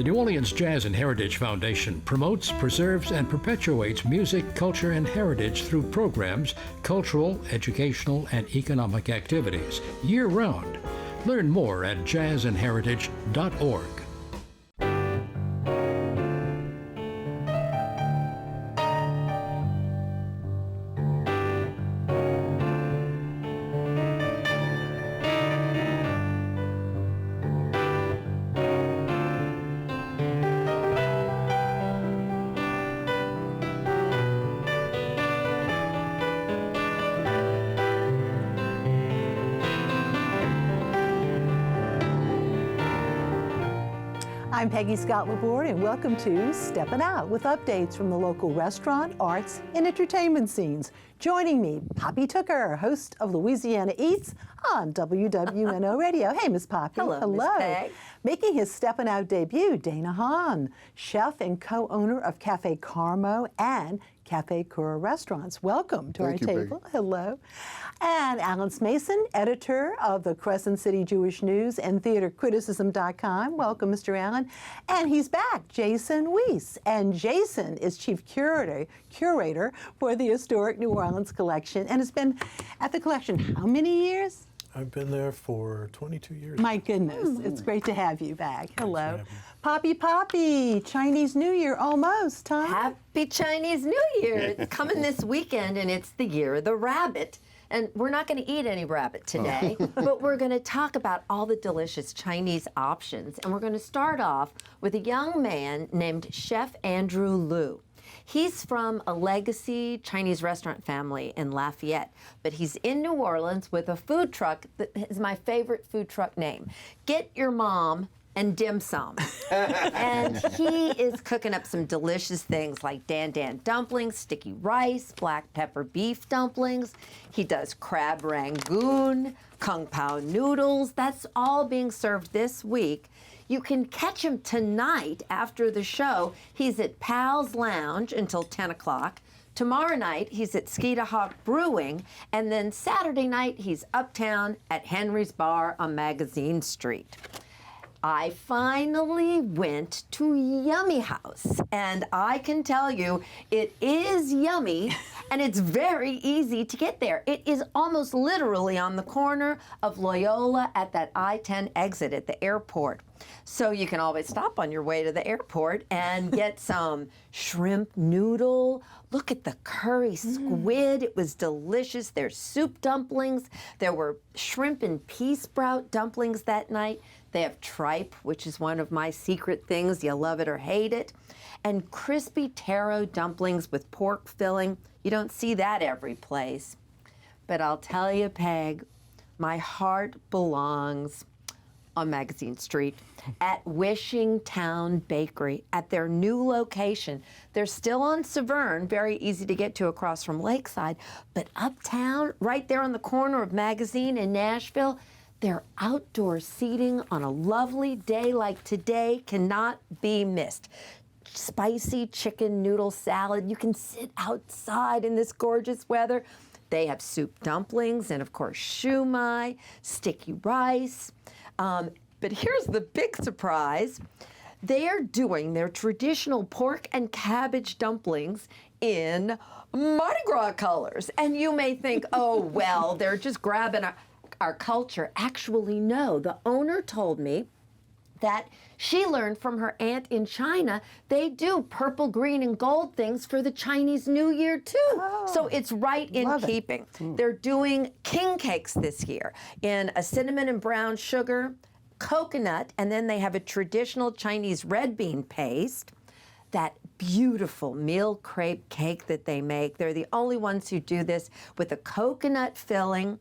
The New Orleans Jazz and Heritage Foundation promotes, preserves, and perpetuates music, culture, and heritage through programs, cultural, educational, and economic activities year-round. Learn more at jazzandheritage.org. I'm Peggy Scott Laborde, and welcome to Steppin' Out with updates from the local restaurant, arts, and entertainment scenes. Joining me, Poppy Tooker, host of Louisiana Eats on WWNO Radio. Hey, Miss Poppy. Hello, Miss Peg. Making his Steppin' Out debut, Dana Honn, chef and co-owner of Café Carmo and Café Cour restaurants. Welcome to our table. Peggy. Hello. And Alan Smason, editor of the Crescent City Jewish News and theatercriticism.com. Welcome, Mr. Allen. And he's back, Jason Wiese. And Jason is chief curator for the historic New Orleans collection and has been at the collection how many years? I've been there for 22 years. My goodness, it's great to have you back. Hello. Poppy, Chinese New Year almost, huh? Happy Chinese New Year. It's coming this weekend, and it's the year of the rabbit. And we're not going to eat any rabbit today, but we're going to talk about all the delicious Chinese options. And we're going to start off with a young man named Chef Andrew Liu. He's from a legacy Chinese restaurant family in Lafayette, but he's in New Orleans with a food truck that is my favorite food truck name. Get Your Mom and Dim Sum. And he is cooking up some delicious things like dan dumplings, sticky rice, black pepper beef dumplings. He does crab rangoon, kung pao noodles. That's all being served this week. You can catch him tonight after the show. He's at Pal's Lounge until 10 o'clock. Tomorrow night, he's at Skeeta Hawk Brewing. And then Saturday night, he's uptown at Henry's Bar on Magazine Street. I finally went to Yummy House, and I can tell you it is yummy, and it's very easy to get there. It is almost literally on the corner of Loyola at that I-10 exit at the airport. So you can always stop on your way to the airport and get some shrimp noodle. Look at the curry squid. It was delicious. There's soup dumplings. There were shrimp and pea sprout dumplings that night. They have tripe, which is one of my secret things. You love it or hate it. And crispy taro dumplings with pork filling. You don't see that every place. But I'll tell you, Peg, my heart belongs on Magazine Street at Wishing Town Bakery at their new location. They're still on Severn, very easy to get to across from Lakeside, but uptown, right there on the corner of Magazine in Nashville, their outdoor seating on a lovely day like today cannot be missed. Spicy chicken noodle salad. You can sit outside in this gorgeous weather. They have soup dumplings and, of course, shumai, sticky rice. But here's the big surprise. They are doing their traditional pork and cabbage dumplings in Mardi Gras colors. And you may think, oh, well, they're just grabbing our culture. Actually, no. The owner told me that she learned from her aunt in China, they do purple, green, and gold things for the Chinese New Year, too. Oh, so it's right in keeping. They're doing king cakes this year in a cinnamon and brown sugar, coconut, and then they have a traditional Chinese red bean paste. That beautiful meal crepe cake that they make. They're the only ones who do this with a coconut filling.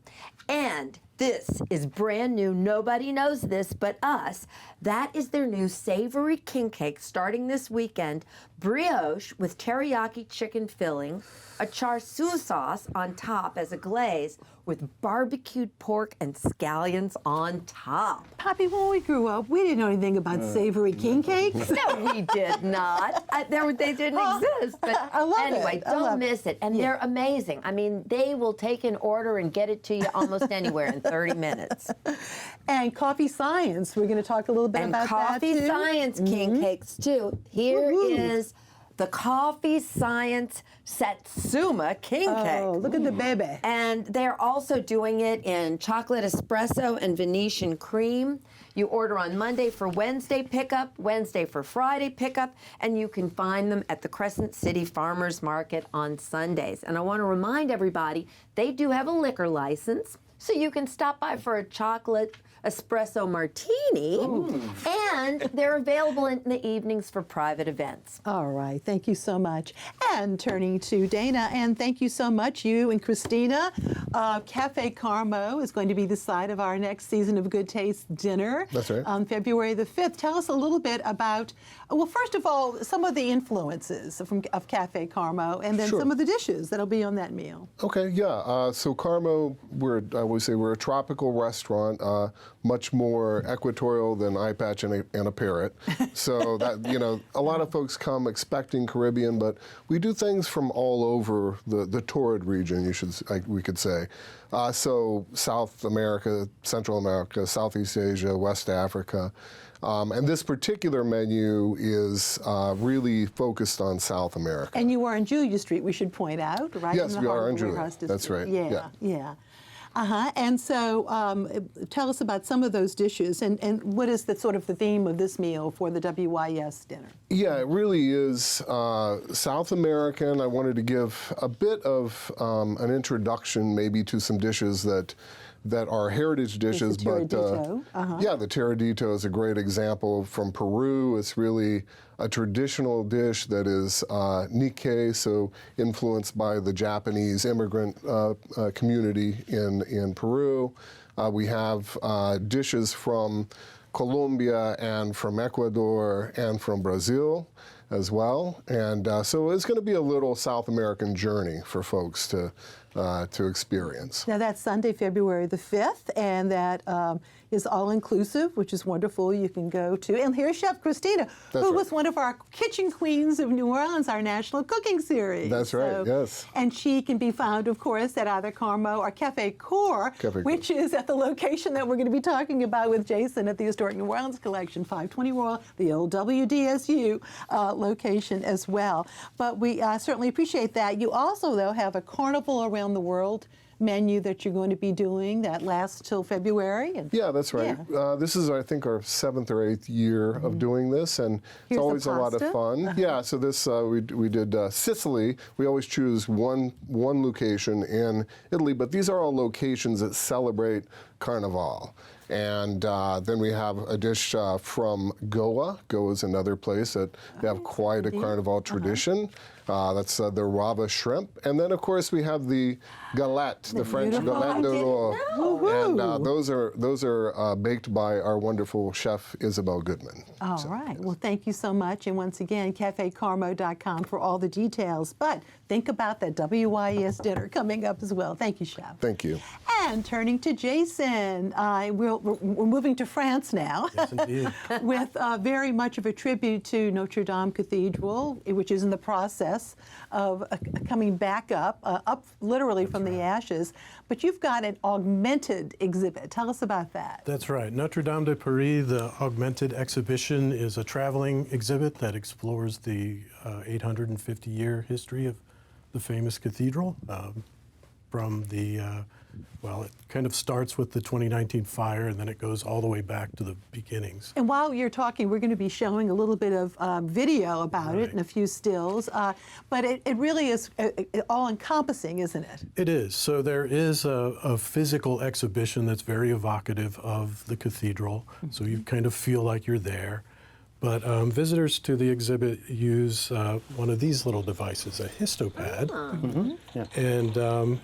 And this is brand new. Nobody knows this but us. That is their new savory king cake starting this weekend. Brioche with teriyaki chicken filling, a char siu sauce on top as a glaze with barbecued pork and scallions on top. Poppy, when we grew up, we didn't know anything about savory king cakes. No, we did not. They didn't exist. But I love anyway, don't miss it. And they're amazing. I mean, they will take an order and get it to you almost anywhere in 30 minutes. And coffee science, we're going to talk a little bit about that too. And coffee science king cakes too. Here is the Coffee Science Satsuma King Cake. Oh, look at the baby. And they're also doing it in chocolate espresso and Venetian cream. You order on Monday for Wednesday pickup, Wednesday for Friday pickup, and you can find them at the Crescent City Farmers Market on Sundays. And I want to remind everybody, they do have a liquor license, so you can stop by for a chocolate espresso martini, and they're available in the evenings for private events. All right, thank you so much. And turning to Dana, and thank you so much, you and Christina. Café Carmo is going to be the site of our next season of Good Taste dinner. That's right. On February the 5th. Tell us a little bit about, well, first of all, some of the influences of Café Carmo, and then some of the dishes that'll be on that meal. Okay, yeah. So Carmo, I would say we're a tropical restaurant, much more equatorial than eye patch and a parrot. So that, you know, a lot of folks come expecting Caribbean, but we do things from all over the torrid region, we could say. So South America, Central America, Southeast Asia, West Africa. And this particular menu is really focused on South America. And you are on Julia Street, we should point out, right? Yes, we are on Julia. That's right. Yeah. And so tell us about some of those dishes, and what is the sort of the theme of this meal for the WYES dinner? Yeah, it really is South American. I wanted to give a bit of an introduction maybe to some dishes that are heritage dishes, the tiradito. Yeah, the tiradito is a great example from Peru. It's really a traditional dish that is Nikkei, so influenced by the Japanese immigrant community in Peru. We have dishes from Colombia and from Ecuador and from Brazil as well. And so it's going to be a little South American journey for folks to experience. Now that's Sunday, February the 5th, and that is all-inclusive, which is wonderful. You can go to, and here's Chef Christina, who was one of our kitchen queens of New Orleans, our national cooking series. That's right, yes. And she can be found, of course, at either Carmo or Café Cour, which is at the location that we're going to be talking about with Jason at the Historic New Orleans Collection, 520 Royal, the old WDSU location as well. But we certainly appreciate that. You also, though, have a Carnival Around the World menu that you're going to be doing that lasts till February. Yeah, that's right. Yeah. This is, I think, our 7th or 8th year of doing this, and it's always a lot of fun. Yeah, so this, we did Sicily. We always choose one location in Italy, but these are all locations that celebrate Carnival. And then we have a dish from Goa. Goa is another place that they have quite a Carnival tradition. That's the Rava shrimp. And then, of course, we have the galette, the French galette de roi. And those are baked by our wonderful chef, Isabel Goodman. All right. Well, thank you so much. And once again, cafecarmo.com for all the details. But think about that WYES dinner coming up as well. Thank you, Chef. Thank you. And turning to Jason, we're moving to France now. Yes, indeed. With very much of a tribute to Notre Dame Cathedral, which is in the process of coming back up literally from the ashes. But you've got an augmented exhibit. Tell us about that. That's right. Notre Dame de Paris, the Augmented Exhibition, is a traveling exhibit that explores the 850-year history of the famous cathedral. From the, well, it kind of starts with the 2019 fire, and then it goes all the way back to the beginnings. And while you're talking, we're going to be showing a little bit of video about it and a few stills, but it really is all-encompassing, isn't it? It is. So there is a physical exhibition that's very evocative of the cathedral, so you kind of feel like you're there. But visitors to the exhibit use one of these little devices, a histopad, and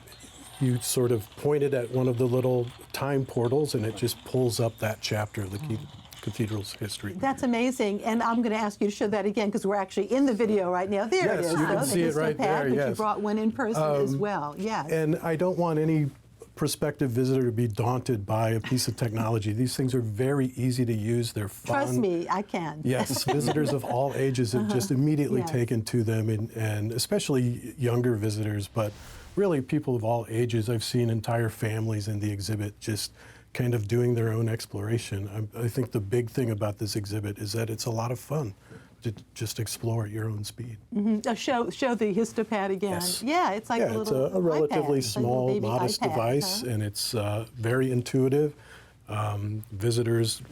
you sort of point it at one of the little time portals, and it just pulls up that chapter of the cathedral's history. That's amazing, and I'm going to ask you to show that again because we're actually in the video right now. There it is. Yes, you can see it right there. But you brought one in person as well. Yes. And I don't want any prospective visitor to be daunted by a piece of technology. These things are very easy to use. They're fun. Trust me, I can. Yes, visitors of all ages have just immediately taken to them, and especially younger visitors. But really people of all ages. I've seen entire families in the exhibit just kind of doing their own exploration. I think the big thing about this exhibit is that it's a lot of fun to just explore at your own speed. Show the histopad again. Yes. Yeah, it's like a little it's a relatively iPad, small, modest iPad, device, and it's very intuitive. Visitors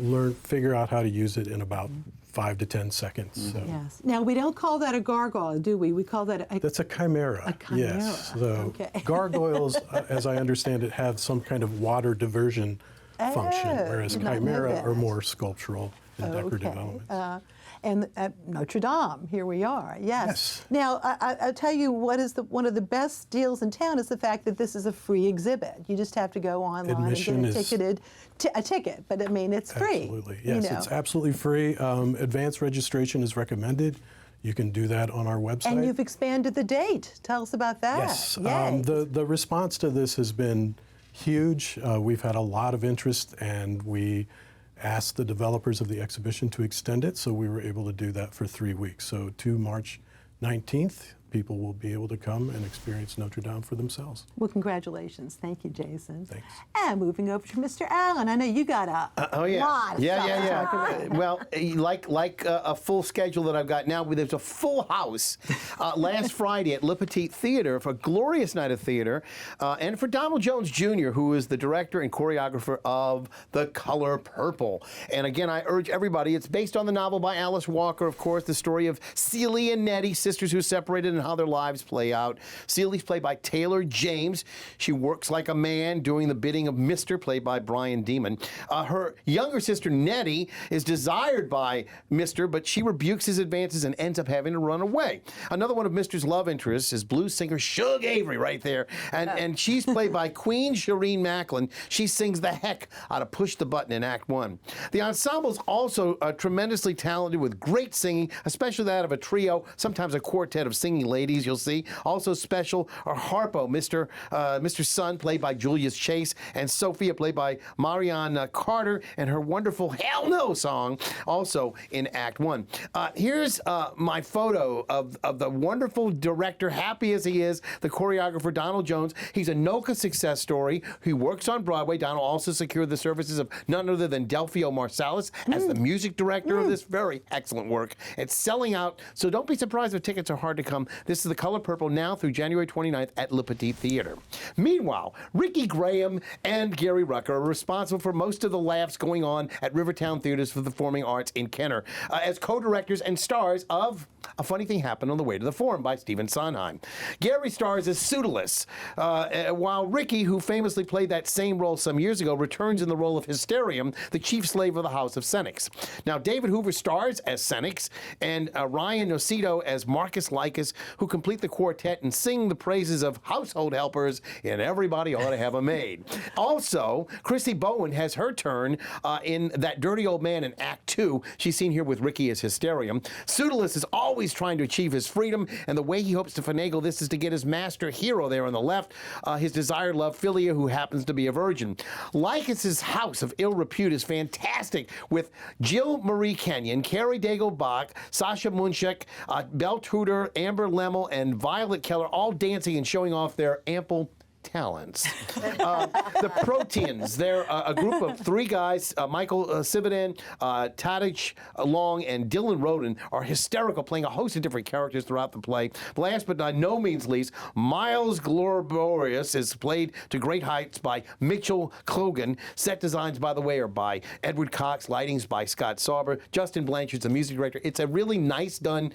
figure out how to use it in about 5 to 10 seconds. So. Yes. Now, we don't call that a gargoyle, do we? We call that a... That's a chimera. A chimera. Yes. So okay. gargoyles, as I understand it, have some kind of water diversion function, whereas chimera are more sculptural and decorative elements. And at Notre Dame, here we are. Yes. Now, I'll tell you what is one of the best deals in town is the fact that this is a free exhibit. You just have to go online Admission and get a ticket. But I mean, it's free. Absolutely. Yes, it's absolutely free. Advanced registration is recommended. You can do that on our website. And you've expanded the date. Tell us about that. Yes. The response to this has been huge. We've had a lot of interest, and we asked the developers of the exhibition to extend it, so we were able to do that for 3 weeks. So to March 19th, people will be able to come and experience Notre Dame for themselves. Well, congratulations. Thank you, Jason. Thanks. And moving over to Mr. Allen. I know you got a lot of stuff to talk about. Well, like a full schedule that I've got now, there's a full house last Friday at Le Petit Theater for a glorious night of theater, and for Donald Jones Jr., who is the director and choreographer of The Color Purple. And again, I urge everybody, it's based on the novel by Alice Walker, of course, the story of Celie and Nettie, sisters who separated and how their lives play out. Celie's played by Taylor James. She works like a man doing the bidding of Mr., played by Brian Demon. Her younger sister Nettie is desired by Mr., but she rebukes his advances and ends up having to run away. Another one of Mr.'s love interests is blues singer Shug Avery right there. And she's played by Queen Shireen Macklin. She sings the heck out of Push the Button in Act 1. The ensemble's also tremendously talented with great singing, especially that of a trio, sometimes a quartet of singing ladies, you'll see. Also special are Harpo, Mr. Sun, played by Julius Chase, and Sophia, played by Marianne Carter, and her wonderful Hell No song, also in Act 1. Here's my photo of the wonderful director, happy as he is, the choreographer, Donald Jones. He's a NOCA success story. He works on Broadway. Donald also secured the services of none other than Delfio Marsalis as the music director of this very excellent work. It's selling out, so don't be surprised if tickets are hard to come. This is The Color Purple now through January 29th at Le Petit Theater. Meanwhile, Ricky Graham and Gary Rucker are responsible for most of the laughs going on at Rivertown Theaters for the Performing Arts in Kenner as co-directors and stars of A Funny Thing Happened on the Way to the Forum by Stephen Sondheim. Gary stars as Pseudolus, while Ricky, who famously played that same role some years ago, returns in the role of Hysterium, the chief slave of the House of Senex. Now, David Hoover stars as Senex, and Ryan Nocito as Marcus Lycus, who complete the quartet and sing the praises of household helpers in Everybody Ought to Have a Maid. Also, Chrissy Bowen has her turn in That Dirty Old Man in Act 2. She's seen here with Ricky as Hysterium. Pseudolus is always trying to achieve his freedom, and the way he hopes to finagle this is to get his master hero there on the left, his desired love, Philia, who happens to be a virgin. Lycus's house of ill repute is fantastic, with Jill Marie Kenyon, Carrie Daigle-Bach, Sasha Munchak, Belle Tudor, Amber Lemmel, and Violet Keller all dancing and showing off their ample talents. The Proteans, they're a group of 3 guys, Michael Sivadan, Tadich Long, and Dylan Roden, are hysterical, playing a host of different characters throughout the play. Last but by no means least, Miles Glorious is played to great heights by Mitchell Clogan. Set designs, by the way, are by Edward Cox, lightings by Scott Sauber. Justin Blanchard's the music director. It's a really nice done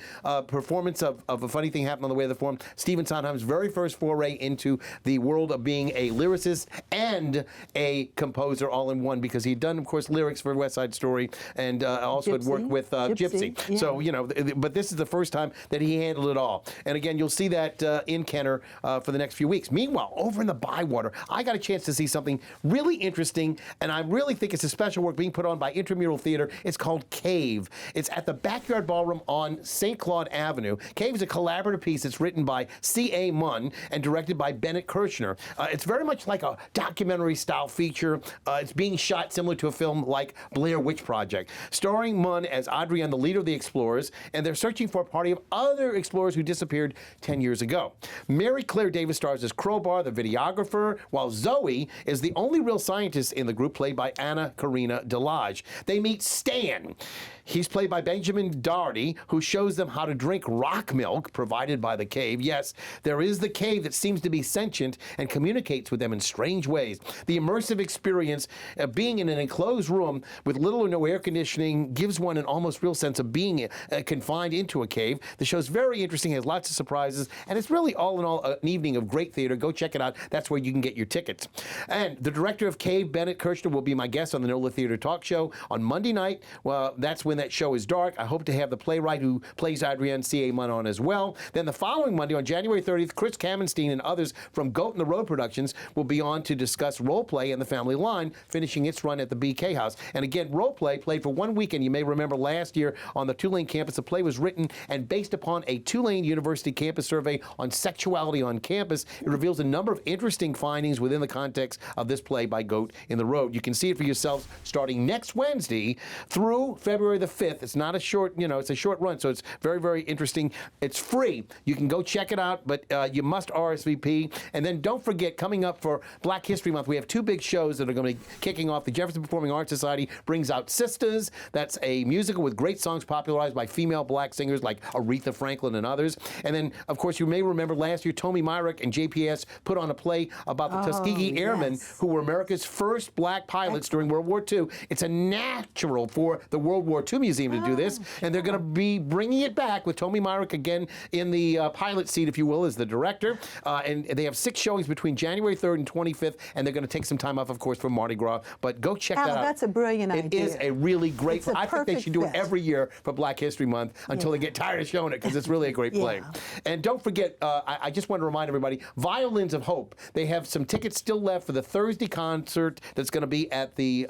performance of A Funny Thing Happened on the Way to the Forum. Stephen Sondheim's very first foray into the world of being a lyricist and a composer all in one, because he'd done, of course, lyrics for West Side Story and also had worked with Gypsy. Yeah. So, you know, but this is the first time that he handled it all. And again, you'll see that in Kenner for the next few weeks. Meanwhile, over in the Bywater, I got a chance to see something really interesting, and I really think it's a special work being put on by Intramural Theater. It's called Cave. It's at the Backyard Ballroom on St. Claude Avenue. Cave is a collaborative piece that's written by C.A. Munn and directed by Bennett Kirshner. dinner. It's very much like a documentary-style feature. It's being shot similar to a film like Blair Witch Project, starring Munn as Adrienne, the leader of the explorers, and they're searching for a party of other explorers who disappeared 10 years ago. Mary Claire Davis stars as Crowbar, the videographer, while Zoe is the only real scientist in the group, played by Anna Karina Delage. They meet Stan. He's played by Benjamin Doherty, who shows them how to drink rock milk provided by the cave. Yes, there is the cave that seems to be sentient and communicates with them in strange ways. The immersive experience of being in an enclosed room with little or no air conditioning gives one an almost real sense of being confined into a cave. The show's very interesting, has lots of surprises, and it's really all in all an evening of great theater. Go check it out. That's where you can get your tickets. And the director of Cave, Bennett Kirshner, will be my guest on the NOLA Theater Talk Show on Monday night. Well, that's when that show is dark. I hope to have the playwright who plays Adrienne, C.A. Munn, on as well. Then the following Monday, on January 30th, Chris Kamenstein and others from Goat and the Road Productions will be on to discuss Role Play and The Family Line, finishing its run at the BK House. And again, Role Play played for one weekend. You may remember last year on the Tulane campus, the play was written and based upon a Tulane University campus survey on sexuality on campus. It reveals a number of interesting findings within the context of this play by Goat in the Road. You can see it for yourselves starting next Wednesday through February the 5th. It's not a short, it's a short run, so it's very, very interesting. It's free. You can go check it out, but you must RSVP. And then don't forget, coming up for Black History Month, we have two big shows that are going to be kicking off. The Jefferson Performing Arts Society brings out Sisters. That's a musical with great songs popularized by female black singers like Aretha Franklin and others. And then, of course, you may remember last year, Tommy Myrick and JPS put on a play about the Tuskegee Airmen, who were America's first black pilots during World War II. It's a natural for the World War II Museum to do this, and they're going to be bringing it back with Tommy Myrick again in the pilot seat, if you will, as the director. And they have 6 showings between January 3rd and 25th, and they're going to take some time off, of course, for Mardi Gras. But go check that out. That's a brilliant idea. It is a really great. I think they should do it every year for Black History Month until they get tired of showing it, because it's really a great play. And don't forget, I just want to remind everybody, Violins of Hope. They have some tickets still left for the Thursday concert that's going to be at the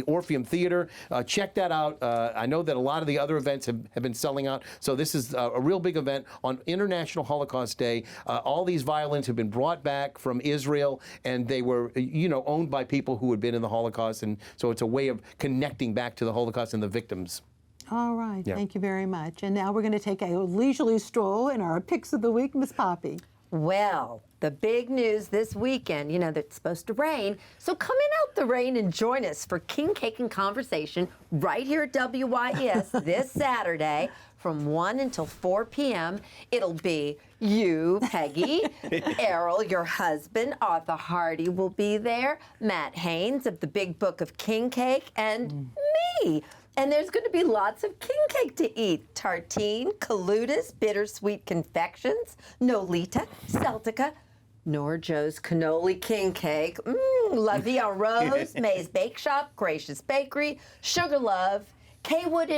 Orpheum Theater. Check that out. I know that a lot of the other events have been selling out, so this is a real big event on International Holocaust Day. All these violins have been brought back from Israel, and they were, owned by people who had been in the Holocaust, and so it's a way of connecting back to the Holocaust and the victims. All right, thank you very much. And now we're going to take a leisurely stroll in our picks of the week, Miss Poppy. Well, the big news this weekend, that it's supposed to rain. So come in out the rain and join us for King Cake and Conversation right here at WYES this Saturday from 1 until 4 p.m. It'll be you, Peggy, Errol, your husband, Arthur Hardy will be there, Matt Haynes of the Big Book of King Cake, and me. And there's going to be lots of king cake to eat. Tartine, Caludas, bittersweet confections, Nolita, Celtica, Norjo's cannoli king cake, La Vie en Rose, May's Bake Shop, Gracious Bakery, Sugar Love, Kaywood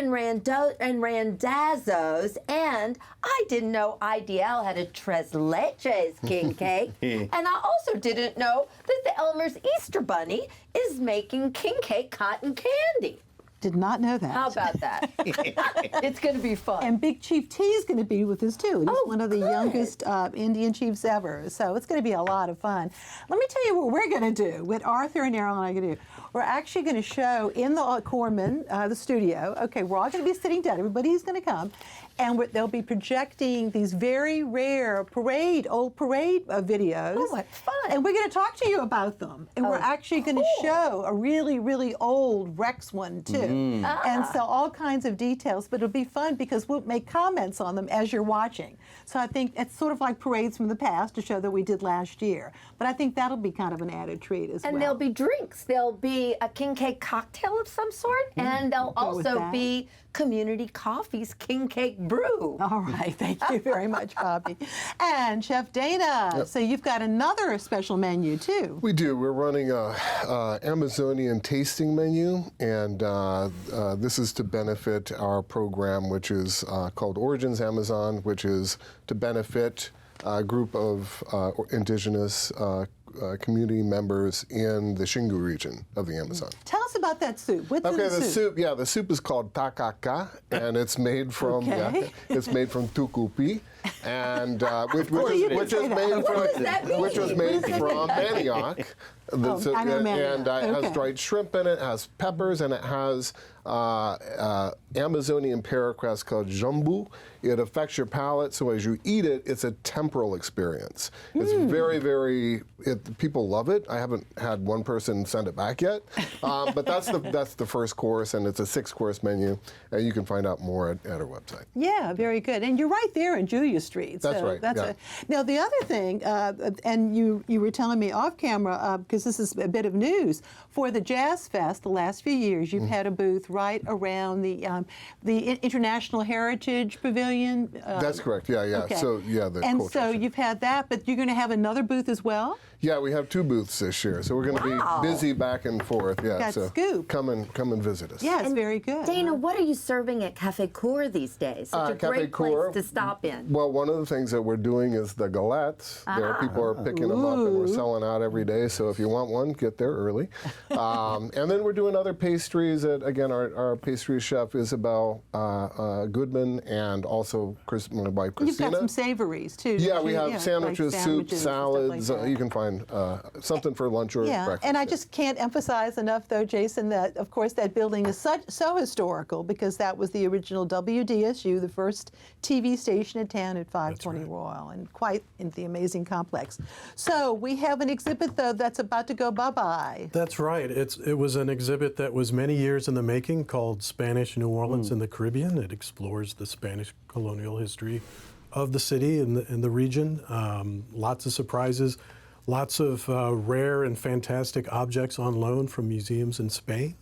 and Randazzo's, and I didn't know IDL had a Tres Leches king cake, and I also didn't know that the Elmer's Easter Bunny is making king cake cotton candy. Did not know that. How about that? It's going to be fun. And Big Chief T is going to be with us, too. He's one of the youngest Indian chiefs ever. So it's going to be a lot of fun. Let me tell you what we're going to do, what Arthur and Errol and I are going to do. We're actually going to show in the Corman, the studio. Okay, we're all going to be sitting down. Everybody's going to come. And they'll be projecting these very rare old parade videos. Oh, what fun. And we're going to talk to you about them. And we're actually going to show a really, really old Rex one, too. And so all kinds of details. But it'll be fun because we'll make comments on them as you're watching. So I think it's sort of like parades from the past to show that we did last year. But I think that'll be kind of an added treat as well. And there'll be drinks. There'll be a king cake cocktail of some sort. And there'll also be Community Coffee's King Cake Brew. All right, thank you very much, Bobby. And Chef Dana, so you've got another special menu, too. We do. We're running a Amazonian tasting menu, and this is to benefit our program, which is called Origins Amazon, which is to benefit a group of indigenous community members in the Xingu region of the Amazon. Tell us about that soup. What's in the soup? The soup is called takaka, and it's made from it's made from tucupi, and which you is can which say is that. made What does that from which was mean? made from manioc. I know manioc. And it has Okay. dried shrimp in it, has peppers, and it has Amazonian paraquat called jambu. It affects your palate, so as you eat it, it's a temporal experience. It's very, very. People love it. I haven't had one person send it back yet, but that's the first course, and it's a 6-course menu, and you can find out more at our website. Yeah, very good. And you're right there in Julia Street. That's so right, That's yeah. Now, the other thing, and you were telling me off camera, because this is a bit of news, for the Jazz Fest the last few years, you've had a booth right around the International Heritage Pavilion. That's correct. Yeah, yeah. Okay. So yeah, the and culture so show. you've had that, but you're going to have another booth as well? Yeah, we have 2 booths this year, so we're going to Wow. be busy back and forth. Yeah, Got so scoop. come and visit us. Yeah, it's very good. Dana, what are you serving at Café Cour these days? Such a Café great Cour, place to stop in. Well, one of the things that we're doing is the galettes. There are people are picking them up, and we're selling out every day. So if you want one, get there early. And then we're doing other pastries. Again, our pastry chef Isabel Goodman, and also my wife You've Christina. got some savories, too. Yeah, don't we you? have like sandwiches, soups, sandwiches, and stuff like salads. that. You can find something for lunch or Yeah, breakfast. and I just can't emphasize enough, though, Jason, that of course that building is so historical because that was the original WDSU, the first TV station in town at 520 Royal, and quite in the amazing complex. So we have an exhibit, though, that's about to go bye-bye. That's right. It was an exhibit that was many years in the making called Spanish New Orleans in the Caribbean. It explores the Spanish colonial history of the city and the region. Lots of surprises, lots of rare and fantastic objects on loan from museums in Spain.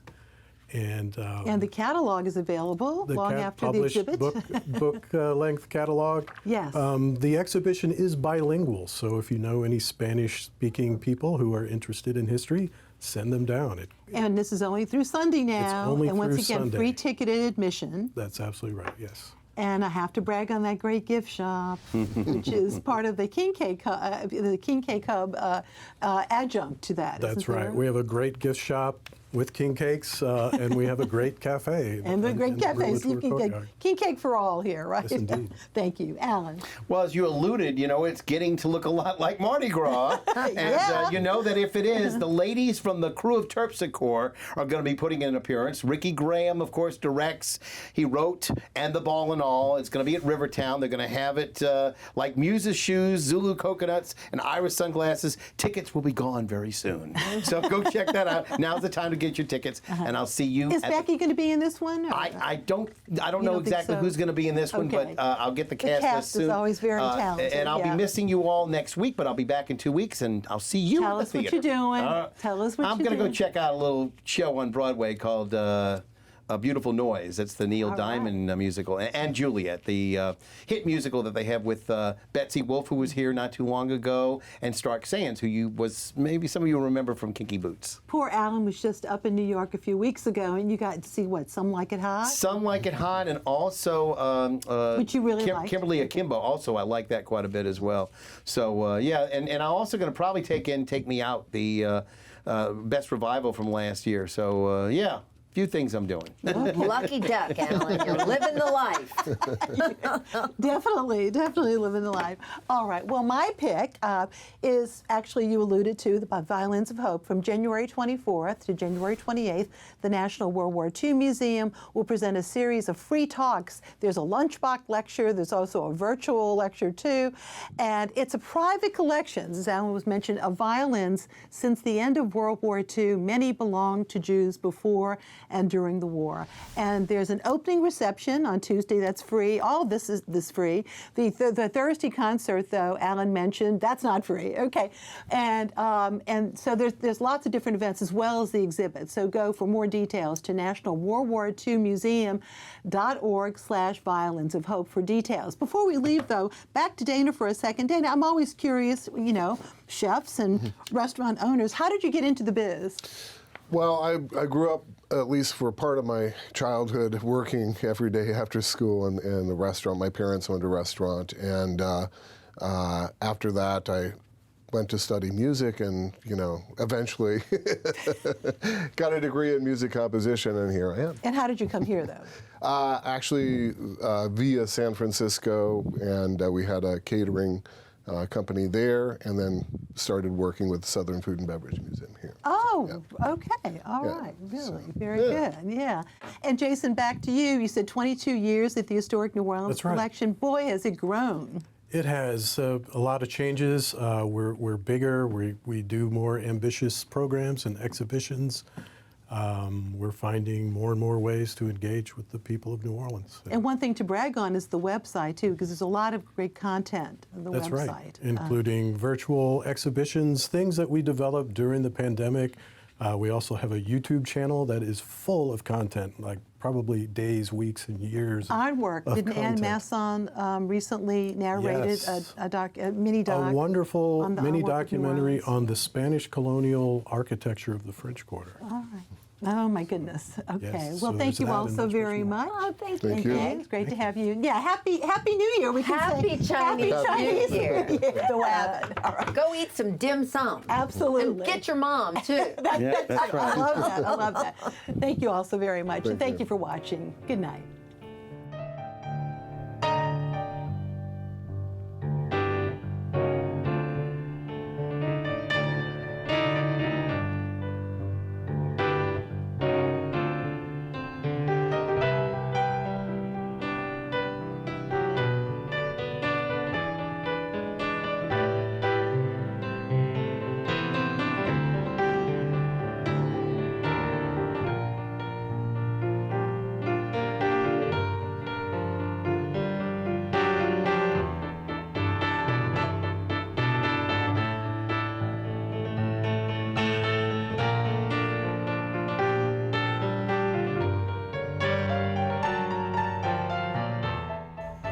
And And the catalog is available long after the published exhibit. book-length catalog. Yes. The exhibition is bilingual, so if you know any Spanish-speaking people who are interested in history, send them down. And this is only through Sunday now. only and once through again, Sunday. free ticketed admission. That's absolutely right, yes. And I have to brag on that great gift shop, which is part of the King K Cub adjunct to that. That's isn't right. there? We have a great gift shop with king cakes, and we have a great cafe. And the great cafes. King King Cake for all here, right? Yes, indeed. Thank you. Alan. Well, as you alluded, it's getting to look a lot like Mardi Gras. And Yeah. you know that if it is, the ladies from the crew of Terpsichore are going to be putting in an appearance. Ricky Graham, of course, directs. He wrote And the Ball and All. It's going to be at Rivertown. They're going to have it like Muse's shoes, Zulu coconuts, and Iris sunglasses. Tickets will be gone very soon. So go check that out. Now's the time to get your tickets, and I'll see you. Is Becky going to be in this one? or- I don't know don't think exactly so? who's going to be in this one, Okay. but I'll get the cast cast list is soon. always very talented, And I'll yeah. be missing you all next week, but I'll be back in 2 weeks, and I'll see you Tell at us the what theater. you're doing. Tell us what I'm you're gonna go doing. check out a little show on Broadway called A Beautiful Noise. It's the Neil All Diamond musical, and Juliet, the hit musical that they have with Betsy Wolfe, who was here not too long ago, and Stark Sands, who maybe some of you remember from Kinky Boots. Poor Alan was just up in New York a few weeks ago, and you got to see what, Some Like It Hot? Some Like It Hot, and also Which you really liked. Kimberly Akimbo. Also, I like that quite a bit as well. So yeah, and I'm also going to probably take Me Out, the best revival from last year. So yeah. Few things I'm doing. Lucky duck, Alan. You're living the life. Definitely living the life. All right. Well, my pick is actually, you alluded to, the Violins of Hope. From January 24th to January 28th, the National World War II Museum will present a series of free talks. There's a lunchbox lecture. There's also a virtual lecture, too. And it's a private collection, as Alan was mentioned, of violins since the end of World War II. Many belonged to Jews before and during the war. And there's an opening reception on Tuesday that's free. All of this is free. The Thursday concert, though, Alan mentioned, that's not free. Okay. And so there's lots of different events as well as the exhibit. So go for more details to National World War II Museum.org/Violins of Hope for details. Before we leave, though, back to Dana for a second. Dana, I'm always curious, chefs and restaurant owners, how did you get into the biz? Well, I grew up, at least for part of my childhood, working every day after school in the restaurant. My parents owned a restaurant, and after that, I went to study music, and eventually got a degree in music composition, and here I am. And how did you come here, though? Actually, via San Francisco, and we had a catering company there, and then started working with the Southern Food and Beverage Museum here. Oh, okay. All right. Really? Very good. Yeah. And Jason, back to you. You said 22 years at the Historic New Orleans That's right. Collection. Boy, has it grown. It has a lot of changes. We're bigger. We do more ambitious programs and exhibitions. We're finding more and more ways to engage with the people of New Orleans. And one thing to brag on is the website, too, because there's a lot of great content on the That's website. right, including virtual exhibitions, things that we developed during the pandemic. We also have a YouTube channel that is full of content, like probably days, weeks, and years Artwork. of Didn't Anne content. Masson recently narrated Yes. a mini doc? A wonderful on the mini artwork of New documentary Orleans? on the Spanish colonial architecture of the French Quarter. All right. Oh, my goodness. Okay. Yes, Well, so thank there's you that all and so much very more. much. Oh, thank Thank you. you. It's great to have you. Yeah, happy New Year. We can Happy say. Chinese Chinese New Year. The Wabbit. All right. Go eat some dim sum. Absolutely. And get your mom, too. Yeah, that's I right. love that. I love that. Thank you all so very much. And thank you. you for watching. Good night.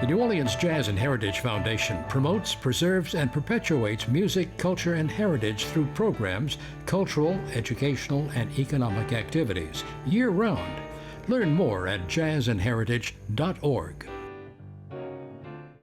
The New Orleans Jazz and Heritage Foundation promotes, preserves, and perpetuates music, culture, and heritage through programs, cultural, educational, and economic activities year-round. Learn more at jazzandheritage.org.